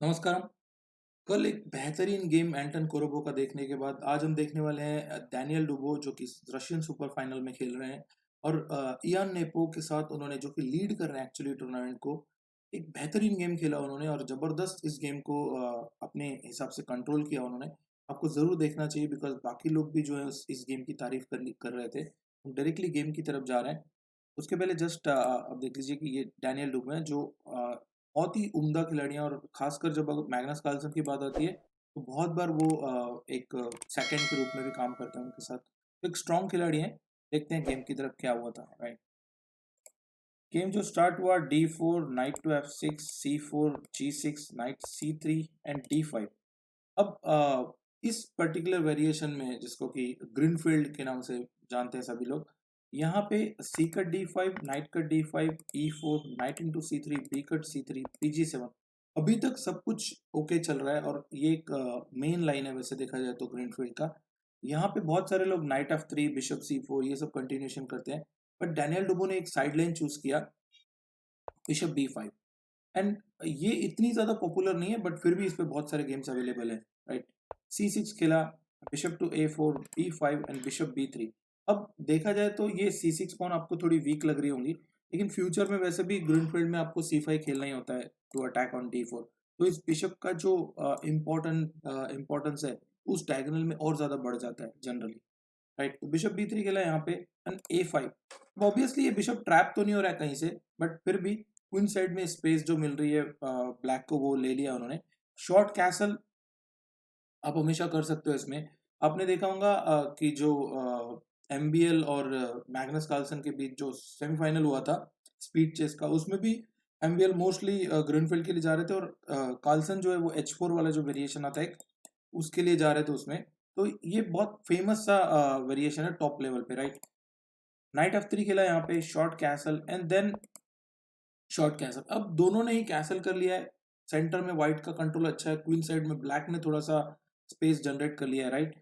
नमस्कार। कल एक बेहतरीन गेम एंटन कोरोबो का देखने के बाद आज हम देखने वाले हैं डैनियल डुबो जो कि रशियन सुपर फाइनल में खेल रहे हैं और इयान नेपो के साथ उन्होंने जो कि लीड कर रहे हैं एक्चुअली टूर्नामेंट को। एक बेहतरीन गेम खेला उन्होंने और ज़बरदस्त इस गेम को अपने हिसाब से कंट्रोल किया उन्होंने। आपको ज़रूर देखना चाहिए बिकॉज़ बाकी लोग भी जो है इस गेम की तारीफ कर रहे थे। हम डायरेक्टली गेम की तरफ जा रहे हैं। उसके पहले जस्ट आप देख लीजिए कि ये डैनियल डुबो हैं जो बहुत ही उम्दा खिलाड़ी हैं और ख़ासकर जब अगर मैग्नस कार्लसन की बात आती है, तो बहुत बार वो एक सेकंड के रूप में भी काम करते हैं उनके साथ। तो एक स्ट्रॉन्ग खिलाड़ी हैं। देखते हैं गेम की तरफ क्या हुआ था, राइट। गेम जो स्टार्ट हुआ D4, night to F6, C4, G6, night C3 and D5। अब इस पर्टिकुलर वेरिएशन में जिसको कि ग्रीनफील्ड के नाम से जानते हैं सभी लोग, यहाँ पे C cut D5, knight cut D5, E4, knight into C3, B cut C3, PG7। अभी तक सब कुछ ओके चल रहा है और ये एक मेन लाइन है वैसे देखा जाए तो ग्रीनफील्ड का। यहाँ पे बहुत सारे लोग नाइट F3, बिशप C4 ये सब कंटिन्यूशन करते हैं, बट डैनियल डुबो ने एक साइड लाइन चूज किया, बिशप B5। एंड ये इतनी ज़्यादा पॉपुलर नहीं है बट फिर भी इस पे बहुत सारे गेम्स अवेलेबल है, राइट। C6 खेला, bishop to A4, B5 and bishop B3। अब देखा जाए तो ये C6 पॉन आपको थोड़ी वीक लग रही होंगी, लेकिन फ्यूचर में वैसे भी ग्रीनफील्ड में आपको C5 खेलना ही होता है टू अटैक ऑन D4। तो इस बिशप का जो इम्पोर्टेंस है उस डायगोनल में और ज़्यादा बढ़ जाता है जनरली, राइट। तो बिशप B3 खेला यहाँ पे एंड A5। अब ऑब्वियसली ये बिशप ट्रैप तो नहीं हो रहा है कहीं से, बट फिर भी क्वीन साइड में स्पेस जो मिल रही है ब्लैक को वो ले लिया उन्होंने। शॉर्ट कैसल आप हमेशा कर सकते हो इसमें। आपने देखा होगा कि जो एमबीएल और मैग्नस कार्लसन के बीच जो सेमीफाइनल हुआ था स्पीड चेस का, उसमें भी एमबीएल मोस्टली ग्रीनफील्ड के लिए जा रहे थे और कार्लसन जो है वो H4 वाला जो वेरिएशन आता है उसके लिए जा रहे थे उसमें। तो ये बहुत फेमस सा वेरिएशन है टॉप लेवल पे, राइट। नाइट F3 खेला यहाँ पे, short castle and then short castle. अब दोनों ने ही कैसल कर लिया है। सेंटर में व्हाइट का कंट्रोल अच्छा है, क्वीन साइड में ब्लैक ने थोड़ा सा स्पेस जनरेट कर लिया है, राइट।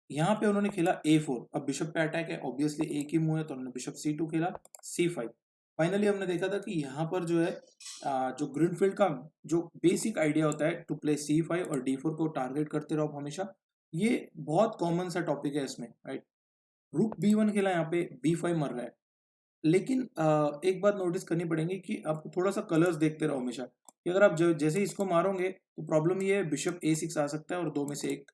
यहाँ पे उन्होंने खेला A4। अब बिशप पे अटैक है, ऑब्वियसली एक ही मूव है तो उन्होंने बिशप C2 खेला, C5। फाइनली हमने देखा था कि यहाँ पर जो है जो ग्रीनफील्ड का जो बेसिक आइडिया होता है टू प्ले C5 और D4 को टारगेट करते रहो आप हमेशा। ये बहुत कॉमन सा टॉपिक है इसमें, राइट। रूक B1 खेला, यहाँ पे B5 मर रहा है। लेकिन एक बात नोटिस करनी पड़ेगी कि आप थोड़ा सा कलर्स देखते रहो हमेशा कि अगर आप जैसे ही इसको मारोगे तो प्रॉब्लम ये है बिशप A6 आ सकता है और दो में से एक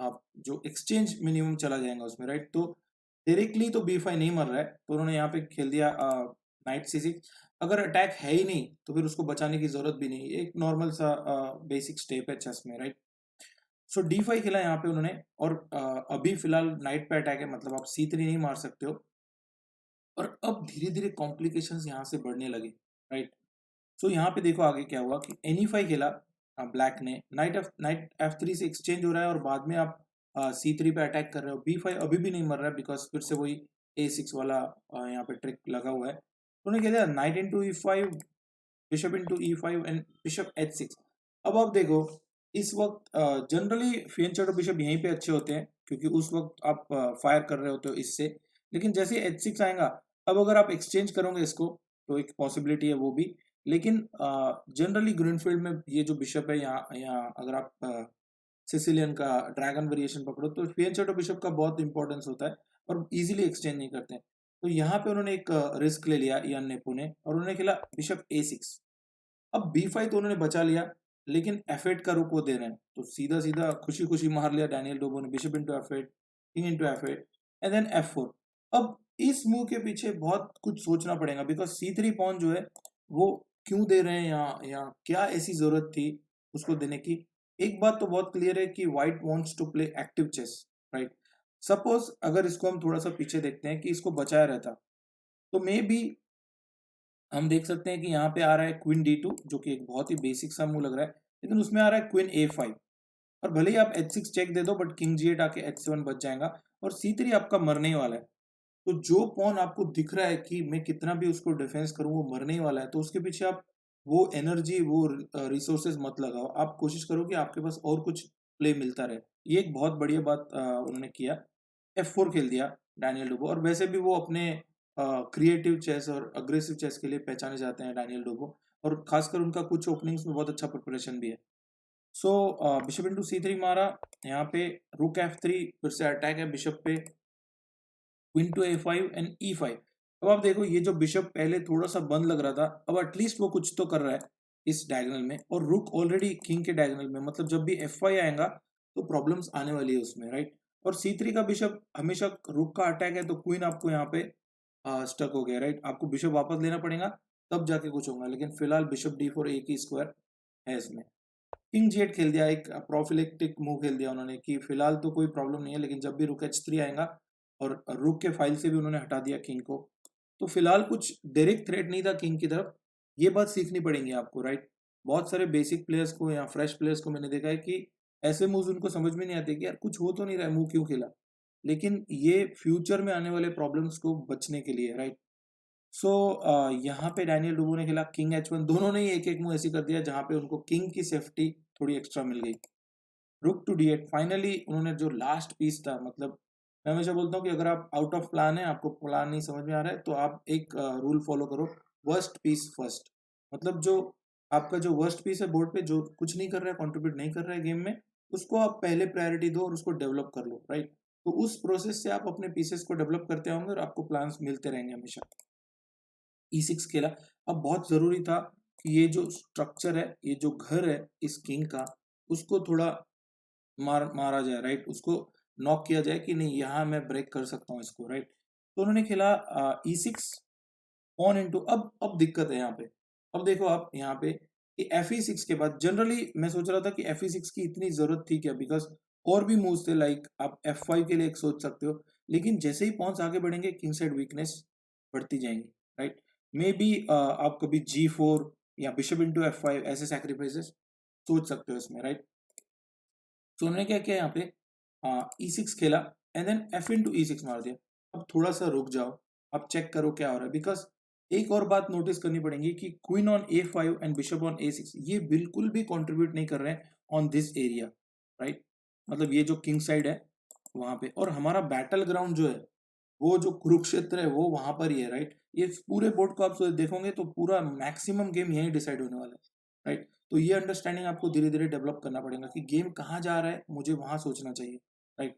आप जो एक्सचेंज मिनिमम चला जाएगा उसमें, राइट। तो डायरेक्टली तो B5 नहीं मर रहा है तो उन्होंने यहाँ पे खेल दिया नाइट C6। अगर अटैक है ही नहीं तो फिर उसको बचाने की जरूरत भी नहीं, एक नॉर्मल सा बेसिक स्टेप है चेस में, राइट। सो D5 खेला यहाँ पे उन्होंने और अभी फिलहाल नाइट पे अटैक है, मतलब आप C3 नहीं मार सकते हो। और अब धीरे-धीरे कॉम्प्लिकेशंस यहाँ से बढ़ने लगे, राइट। सो यहाँ पे देखो आगे क्या हुआ कि NE5 खेला ब्लैक ने, नाइट F3 से एक्सचेंज हो रहा है और बाद में आप C3 पे अटैक कर रहे हो। B5 अभी भी नहीं मर रहा है बिकॉज़ फिर से वही A6 वाला यहाँ पे ट्रिक लगा हुआ है। तो उन्होंने क्या दिया, night into E5, bishop into E5 and bishop H6। अब आप देखो इस वक़्त जनरली फियंचर और बिशप यहीं पे अच्छे होते हैं क्योंकि उस वक़्त आप फायर कर रहे होते हो इससे। लेकिन जैसे ही H6 आएगा, अब अगर आप एक्सचेंज करोगे इसको तो एक पॉसिबिलिटी है वो भी। लेकिन जनरली ग्रीनफील्ड में ये जो बिशप है यहाँ यहाँ अगर आप सिसिलियन का ड्रैगन वेरिएशन पकड़ो तो फियंचर और बिशप का बहुत इंपॉर्टेंस होता है और इजीली एक्सचेंज नहीं करते हैं। तो यहाँ पे उन्होंने एक रिस्क ले लिया इयान नेपो ने और उन्होंने खेला बिशप A6। अब B5 तो उन्होंने बचा लिया, लेकिन F8 का रुख वो दे रहे हैं तो सीधा सीधा खुशी खुशी मार लिया डैनियल डोबो ने, bishop into F8, king into F8 and then F4। अब इस मूव के पीछे बहुत कुछ सोचना पड़ेगा बिकॉज C3 पॉन जो है वो क्यों दे रहे हैं, यहाँ क्या ऐसी जरूरत थी उसको देने की। एक बात तो बहुत क्लियर है कि white wants to play active chess, right. Suppose अगर इसको हम थोड़ा सा पीछे देखते हैं कि इसको बचाया रहता तो मे बी हम देख सकते हैं कि यहाँ पे आ रहा है क्वीन D2 जो कि एक बहुत ही बेसिक सा मूव लग रहा है, लेकिन उसमें आ रहा है क्वीन A5। और भले ही आप H6 चेक दे दो बट किंग G8 आके H7 बच जाएगा और C3 आपका मरने ही वाला है। तो जो पॉन आपको दिख रहा है कि मैं कितना भी उसको डिफेंस करूं वो मरने ही वाला है, तो उसके पीछे आप वो एनर्जी वो रिसोर्सेज मत लगाओ। आप कोशिश करो कि आपके पास और कुछ प्ले मिलता रहे। ये एक बहुत बढ़िया बात उन्होंने किया। F4 खेल दिया डैनियल डुबो, और वैसे भी वो अपने क्रिएटिव चेस और अग्रेसिव चेस के लिए पहचाने जाते हैं डैनियल डुबो। और खासकर उनका कुछ ओपनिंग्स में बहुत अच्छा प्रिपरेशन भी है। सो बिशप इंटू C3 मारा, यहाँ पे रुक F3, फिर से अटैक है बिशप पे, queen to A5 and E5। अब आप देखो ये जो बिशप पहले थोड़ा सा बंद लग रहा था, अब एटलीस्ट वो कुछ तो कर रहा है इस डायगोनल में, और रुक ऑलरेडी किंग के डायगोनल में, मतलब जब भी F5 आएगा तो प्रॉब्लम्स आने वाली है उसमें, राइट। और C3 का बिशप हमेशा रुक का अटैक है, तो क्वीन आपको यहाँ पे स्टक हो गया, राइट। आपको बिशप वापस लेना पड़ेगा तब जाके कुछ होगा, लेकिन फिलहाल बिशप D4 एक ही स्क्वायर है इसमें। किंग G8 खेल दिया, एक प्रोफिलेक्टिक मूव खेल दिया उन्होंने कि फिलहाल तो कोई प्रॉब्लम नहीं है, लेकिन जब भी रुक H3 आएगा, और रुक के फाइल से भी उन्होंने हटा दिया किंग को, तो फिलहाल कुछ डायरेक्ट थ्रेट नहीं था किंग की तरफ। ये बात सीखनी पड़ेगी आपको, राइट। बहुत सारे बेसिक प्लेयर्स को या फ्रेश प्लेयर्स को मैंने देखा है कि ऐसे मूव्स उनको समझ में नहीं आते कि यार कुछ हो तो नहीं रहा है, मूव क्यों खेला, लेकिन ये फ्यूचर में आने वाले प्रॉब्लम्स को बचने के लिए, राइट। सो यहाँ पे डैनियल डुबो ने खेला किंग H1, दोनों ने ही एक एक मूव ऐसी कर दिया जहाँ पे उनको किंग की सेफ्टी थोड़ी एक्स्ट्रा मिल गई। रुक टू D8, फाइनली उन्होंने जो लास्ट पीस था, मतलब मैं हमेशा बोलता हूँ कि अगर आप आउट ऑफ प्लान है, आपको प्लान नहीं समझ में आ रहा है, तो आप एक रूल फॉलो करो, वर्स्ट पीस फर्स्ट। मतलब जो आपका जो वर्स्ट पीस है बोर्ड पे, जो कुछ नहीं कर रहा है, कंट्रीब्यूट नहीं कर रहा है गेम में, उसको आप पहले प्रायोरिटी दो और उसको डेवलप कर लो, राइट। तो उस प्रोसेस से आप अपने पीसेस को डेवलप करते होंगे और आपको प्लान्स मिलते रहेंगे हमेशा। E6 खेला। अब बहुत जरूरी था कि ये जो स्ट्रक्चर है, ये जो घर है इस किंग का, उसको थोड़ा मारा जाए, राइट। उसको नॉक किया जाए कि नहीं, यहाँ मैं ब्रेक कर सकता हूँ इसको, राइट। तो उन्होंने खेला E6 पॉन इनटू, अब दिक्कत है यहाँ पे। अब देखो आप यहाँ पे कि FE6 के बाद जनरली मैं सोच रहा था कि FE6 की इतनी जरूरत थी क्या, बिकॉज और भी मूव्स थे, लाइक आप F5 के लिए एक सोच सकते हो, लेकिन जैसे ही पॉन्स आगे बढ़ेंगे किंग साइड वीकनेस बढ़ती जाएंगी, राइट। मे बी आप कभी G4 या बिशप इंटू F5 ऐसे सैक्रिफाइसेस सोच सकते हो इसमें, राइट। तो उन्होंने क्या किया यहाँ पे, E6 खेला and then F into E6 मार दिया। अब थोड़ा सा रुक जाओ, अब चेक करो क्या हो रहा है, बिकॉज एक और बात नोटिस करनी पड़ेगी कि queen on A5 and bishop on A6 ये बिल्कुल भी कंट्रीब्यूट नहीं कर रहे हैं ऑन दिस एरिया, राइट। मतलब ये जो किंग साइड है वहां पे, और हमारा बैटल ग्राउंड जो है, वो जो कुरुक्षेत्र है वो वहां पर ही है, राइट। ये पूरे बोर्ड को आप देखोगे तो पूरा मैक्सिमम गेम यहीं डिसाइड होने वाला है, राइट। तो ये अंडरस्टैंडिंग आपको धीरे धीरे डेवलप करना पड़ेगा कि गेम कहाँ जा रहा है, मुझे वहां सोचना चाहिए, राइट।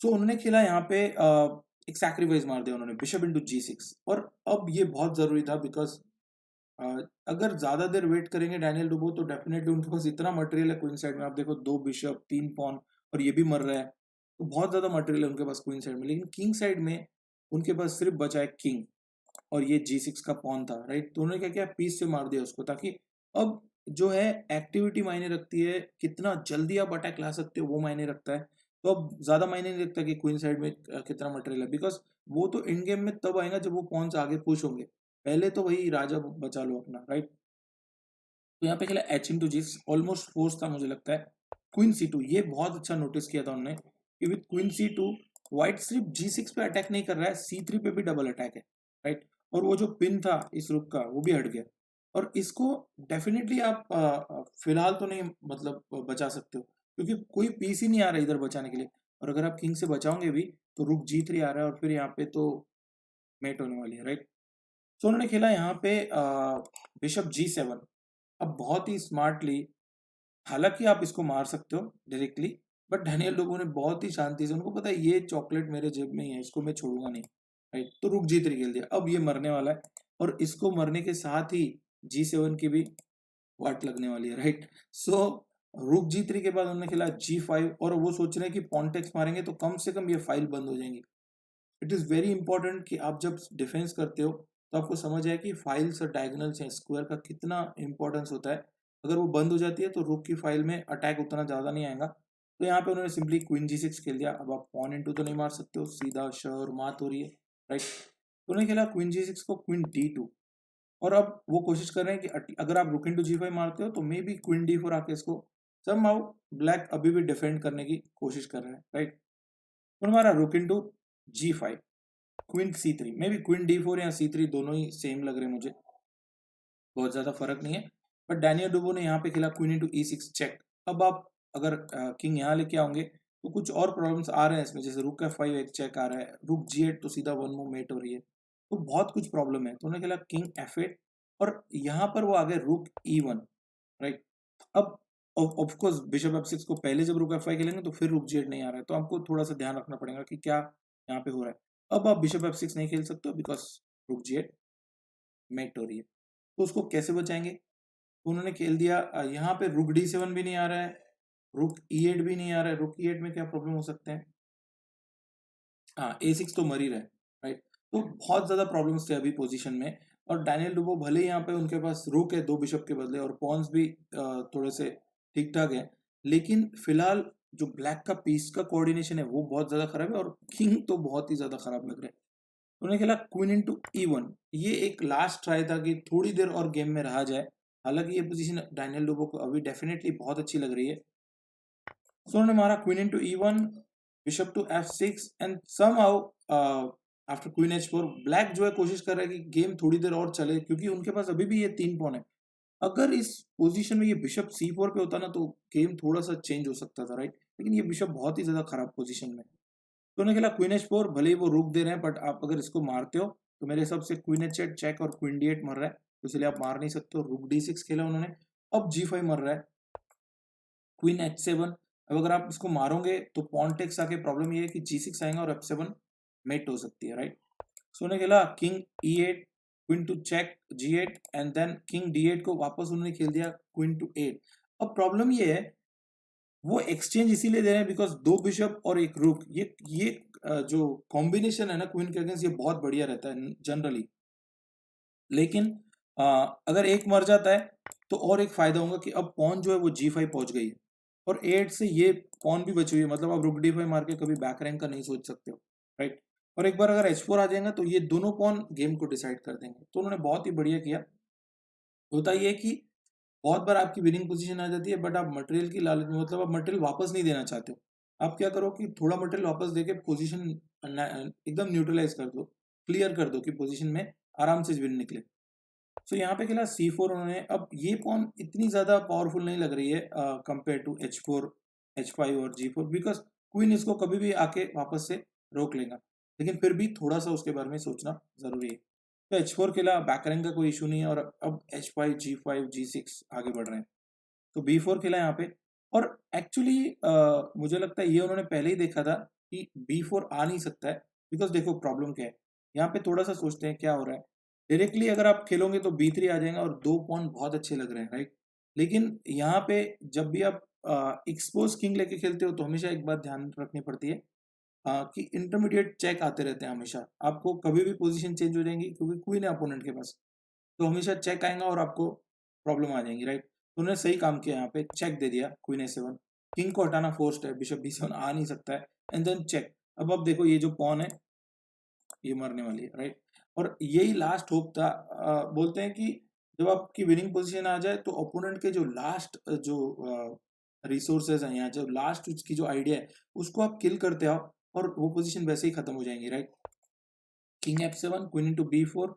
सो उन्होंने खेला यहाँ पे एक सैक्रिफाइस मार दिया उन्होंने, बिशप इंटू G6। और अब ये बहुत जरूरी था, बिकॉज अगर ज्यादा देर वेट करेंगे डैनियल डुबो, तो डेफिनेटली उनके पास इतना मटेरियल है क्वीन साइड में, आप देखो 2 बिशप 3 पॉन, और ये भी मर रहा है, तो बहुत ज्यादा मटेरियल है उनके पास क्वीन साइड में। लेकिन किंग साइड में उनके पास सिर्फ बचा है किंग, और ये G6 का पॉन था, राइट। तो उन्होंने क्या किया, पीस से मार दिया उसको, ताकि अब जो है एक्टिविटी मायने रखती है, कितना जल्दी आप अटैक ला सकते हो वो मायने रखता है। तो अब ज्यादा मायने नहीं रखता कि क्वीन साइड में कितना मटेरियल है, बिकॉज वो तो इन गेम में तब आएगा जब वो पॉन्स आगे पुश होंगे, पहले तो वही राजा बचा लो अपना, राइट। तो यहाँ पे खेला H into G, almost force था मुझे लगता है। क्वीन C2, ये बहुत अच्छा नोटिस किया था उन्होंने कि विद क्वीन C2 व्हाइट सिर्फ G6 पे अटैक नहीं कर रहा है, C3 पे भी डबल अटैक है, राइट। और वो जो पिन था इस रुक का वो भी हट गया, और इसको डेफिनेटली आप फिलहाल तो नहीं, मतलब बचा सकते हो, क्योंकि कोई पीस ही नहीं आ रहा इधर बचाने के लिए। और अगर आप किंग से बचाओगे भी तो रुक G3 आ रहा है, और फिर यहाँ पे तो मेट होने वाली है, राइट। तो उन्होंने खेला यहाँ पे बिशप G7। अब बहुत ही स्मार्टली, हालांकि आप इसको मार सकते हो डायरेक्टली, बट डैनियल लोगों ने बहुत ही शांति से, उनको पता है ये चॉकलेट मेरे जेब में ही है, इसको मैं छोड़ूंगा नहीं, राइट। तो रुक G3 खेल दिया, अब ये मरने वाला है, और इसको मरने के साथ ही G7 की भी वाट लगने वाली है, राइट। सो रुक G3 के बाद उन्होंने खेला G5, और वो सोच रहे हैं कि पॉन्टेक्स मारेंगे तो कम से कम ये फाइल बंद हो जाएंगी। इट इज़ वेरी इंपॉर्टेंट कि आप जब डिफेंस करते हो तो आपको समझ आए कि फाइल्स और डायगोनल्स या स्क्वायर का कितना इंपॉर्टेंस होता है। अगर वो बंद हो जाती है तो रुक की फाइल में अटैक उतना ज़्यादा नहीं आएगा। तो यहाँ पे उन्होंने सिंपली क्वीन G6 खेल दिया। अब आप पॉन इनटू तो नहीं मार सकते हो, सीधा श्योर मात हो रही है, राइट। तो उन्होंने खेला क्वीन G6 को क्वीन D2, और अब वो कोशिश कर रहे हैं कि अगर आप रुक इंटू G5 मारते हो तो मे बी क्वीन D4 आके इसको समहाउ, ब्लैक अभी भी डिफेंड करने की कोशिश कर रहे हैं, राइट। तो हमारा रुक into G5, queen C3, may be queen D4 या C3 दोनों ही सेम लग रहे हैं मुझे, बहुत ज्यादा फर्क नहीं है। बट डैनियल डुबो ने यहाँ पे खेला क्वीन इंटू E6 चेक। अब आप अगर किंग यहाँ लेके आओगे तो कुछ और प्रॉब्लम्स आ रहे हैं इसमें, जैसे रुक F5 एक चेक आ रहा है, रुक G8 तो सीधा वन मूव मेट हो रही है, तो बहुत कुछ प्रॉब्लम है। तो उन्होंने खेला किंग F8, और यहाँ पर वो आ गए रुक E1, राइट। अब ऑफ कोर्स बिशप F6 को पहले जब रुक F5 खेलेंगे तो फिर रुक G8 नहीं आ रहा है, तो आपको थोड़ा सा ध्यान रखना पड़ेगा कि क्या यहाँ पे हो रहा है। अब आप बिशप F6 नहीं खेल सकते बिकॉज रुक G8 मेट हो रही है, तो उसको कैसे बचाएंगे? तो उन्होंने खेल दिया यहाँ पे रुक D7 भी नहीं आ रहा है, रुक E8 भी नहीं आ रहा है। रुक E8 में क्या प्रॉब्लम हो सकते हैं? हाँ, A6 तो मर ही रहा है, राइट। तो बहुत ज्यादा प्रॉब्लम्स थे अभी पोजीशन में, और डैनियल डुबो भले ही यहाँ पे उनके पास रुक है 2 बिशप के बदले और पॉन्स भी थोड़े से ठीक ठाक है, लेकिन फिलहाल जो ब्लैक का पीस का कोऑर्डिनेशन है वो बहुत ज्यादा खराब है, और किंग तो बहुत ही ज्यादा खराब लग रहा है। उन्होंने खेला क्वीन इनटू E1, ये एक लास्ट ट्राई था कि थोड़ी देर और गेम में रहा जाए। हालांकि ये पोजीशन डैनियल डुबो को अभी डेफिनेटली बहुत अच्छी लग रही है। सो उन्होंने मारा queen into E1, bishop to F6, and somehow after queen H4 black जो है कोशिश कर रहा है कि गेम थोड़ी देर और चले, क्योंकि उनके पास अभी भी ये 3 पॉन है। अगर इस पोजीशन में ये बिशप C4 पे होता ना तो गेम थोड़ा सा चेंज हो सकता था, राइट। लेकिन ये बिशप बहुत ही ज्यादा खराब पोजीशन में, तो उन्होंने खेला क्वीन H4। भले ही वो रुक दे रहे हैं, बट आप अगर इसको मारते हो तो मेरे हिसाब से क्वीन H8 चेक और क्वीन D8 मर रहा है, तो इसलिए आप मार नहीं सकते हो। रुक D6 खेला उन्होंने। अब G5 मर रहा है, क्वीन H7। अब अगर आप इसको मारोगे तो पॉन टेक्स आके प्रॉब्लम ये है कि G6 आएगा और F7 मेट हो सकती है, राइट। सो उन्होंने खेला king E8, queen to check G8, and then king D8 को वापस उन्होंने खेल दिया क्वीन टू 8। अब प्रॉब्लम ये है, वो एक्सचेंज इसीलिए दे रहे हैं बिकॉज 2 बिशप और 1 रुक, ये जो कॉम्बिनेशन है ना क्वीन के अगेंस्ट, ये बहुत बढ़िया रहता है जनरली। लेकिन अगर एक मर जाता है तो और एक फायदा होगा कि अब पॉन जो है वो G5 पहुंच गई है, और 8 से ये पॉन भी बची हुई है, मतलब आप रुक D5 मार के कभी बैक रैंक का नहीं सोच सकते हो, राइट। और एक बार अगर H4 आ जाएगा तो ये दोनों पॉन गेम को डिसाइड कर देंगे, तो उन्होंने बहुत ही बढ़िया किया। होता ये है कि बहुत बार आपकी विनिंग पोजीशन आ जाती है, बट आप मटेरियल की लालच में, मतलब आप मटेरियल वापस नहीं देना चाहते हो। आप क्या करो कि थोड़ा मटेरियल वापस देके पोजीशन एकदम न्यूट्रलाइज कर दो, क्लियर कर दो कि पोजीशन में आराम से विन निकले। सो यहाँ पे खेला C4 उन्होंने। अब ये पॉन इतनी ज्यादा पावरफुल नहीं लग रही है कंपेयर टू H4, H5 और G4, बिकॉज क्वीन इसको कभी भी आके वापस से रोक लेगा, लेकिन फिर भी थोड़ा सा उसके बारे में सोचना जरूरी है। तो H4 खेला, बैक रैंक का कोई इशू नहीं है, और अब H5, G5, G6 आगे बढ़ रहे हैं। तो B4 खेला यहाँ पे, और एक्चुअली मुझे लगता है ये उन्होंने पहले ही देखा था कि B4 आ नहीं सकता है, बिकॉज देखो प्रॉब्लम क्या है। यहाँ पे थोड़ा सा सोचते हैं क्या हो रहा है। डायरेक्टली अगर आप खेलोगे तो B3 आ जाएगा और 2 पॉन बहुत अच्छे लग रहे हैं, राइट। लेकिन यहाँ पे जब भी आप एक्सपोज किंग लेके खेलते हो तो हमेशा एक बात ध्यान रखनी पड़ती है कि इंटरमीडिएट चेक आते रहते हैं हमेशा। आपको कभी भी पोजीशन चेंज हो जाएंगी क्योंकि क्वीन है अपोनेंट के पास, तो हमेशा चेक आएगा और आपको प्रॉब्लम आ जाएंगी, राइट। तो उन्होंने सही काम किया, यहाँ पे चेक दे दिया क्वीन A7। किंग को हटाना फोर्स्ड है, बिशप B7 आ नहीं सकता है, एंड देन चेक। अब देखो ये जो पॉन है ये मरने वाली है, राइट। और यही लास्ट होप था। बोलते हैं कि जब आपकी विनिंग पोजीशन आ जाए तो ओपोनेंट के जो लास्ट जो रिसोर्सेज हैं, यहाँ जो लास्ट उसकी जो आइडिया है उसको आप किल करते आओ और वो पोजीशन वैसे ही खत्म हो जाएंगी, right. King F7, queen into B4,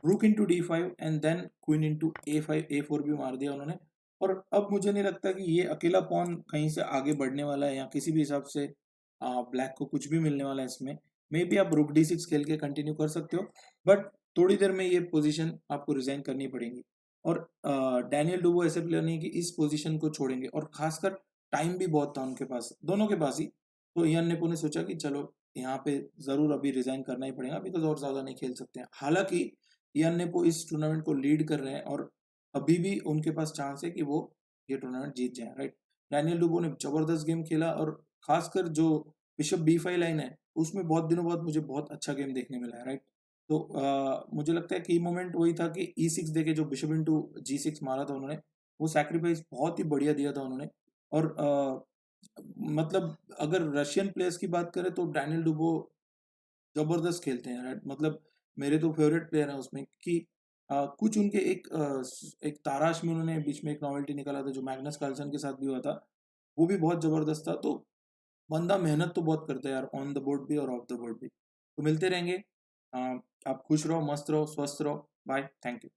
rook into D5, and then queen into A5, A4 भी मार दिया उन्होंने। और अब मुझे नहीं लगता कि ये अकेला पॉन कहीं से आगे बढ़ने वाला है या किसी भी हिसाब से ब्लैक को कुछ भी मिलने वाला है इसमें। मे बी आप रुक D6 खेल के कंटिन्यू कर सकते हो, बट थोड़ी देर में ये पोजीशन आपको रिजाइन करनी पड़ेगी। और डैनियल डुबो ऐसे प्लेयर नहीं कि इस पोजीशन को छोड़ेंगे, और खासकर टाइम भी बहुत था उनके पास, दोनों के पास ही। तो इयान नेपो ने सोचा कि चलो यहाँ पे जरूर अभी रिजाइन करना ही पड़ेगा, बिकॉज और ज्यादा नहीं खेल सकते हैं। हालांकि इयान नेपो इस टूर्नामेंट को लीड कर रहे हैं और अभी भी उनके पास चांस है कि वो ये टूर्नामेंट जीत जाए, राइट। डैनियल डुबो ने जबरदस्त गेम खेला, और खासकर जो बिशप B5 लाइन है उसमें बहुत दिनों बाद मुझे बहुत अच्छा गेम देखने मिला है, राइट। तो मुझे लगता है की मोमेंट वही था कि E6 देके जो बिशप इंटू G6 मारा था उन्होंने, वो सैक्रिफाइस बहुत ही बढ़िया दिया था उन्होंने। और मतलब अगर रशियन प्लेयर्स की बात करें तो डैनियल डुबो जबरदस्त खेलते हैं, राइट। मतलब मेरे तो फेवरेट प्लेयर हैं उसमें कि कुछ उनके एक ताराश में उन्होंने बीच में एक नॉवेल्टी निकाला था जो मैग्नस कार्लसन के साथ भी हुआ था, वो भी बहुत जबरदस्त था। तो बंदा मेहनत तो बहुत करता है यार, ऑन द बोर्ड भी और ऑफ द बोर्ड भी। तो मिलते रहेंगे। आप खुश रहो, मस्त रहो, स्वस्थ रहो। Bye, thank you.